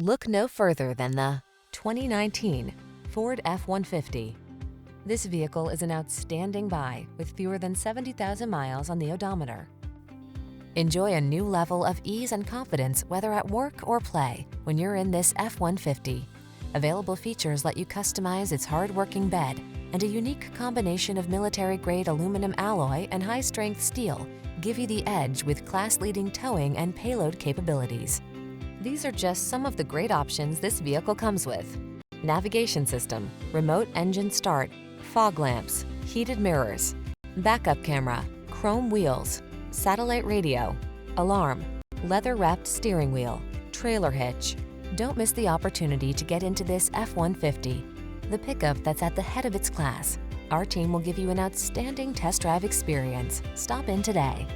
Look no further than the 2019 Ford F-150. This vehicle is an outstanding buy with fewer than 70,000 miles on the odometer. Enjoy a new level of ease and confidence whether at work or play when you're in this F-150. Available features let you customize its hard-working bed, and a unique combination of military-grade aluminum alloy and high-strength steel give you the edge with class-leading towing and payload capabilities. These are just some of the great options this vehicle comes with: navigation system, remote engine start, fog lamps, heated mirrors, backup camera, chrome wheels, satellite radio, alarm, leather-wrapped steering wheel, trailer hitch. Don't miss the opportunity to get into this F-150, the pickup that's at the head of its class. Our team will give you an outstanding test drive experience. Stop in today.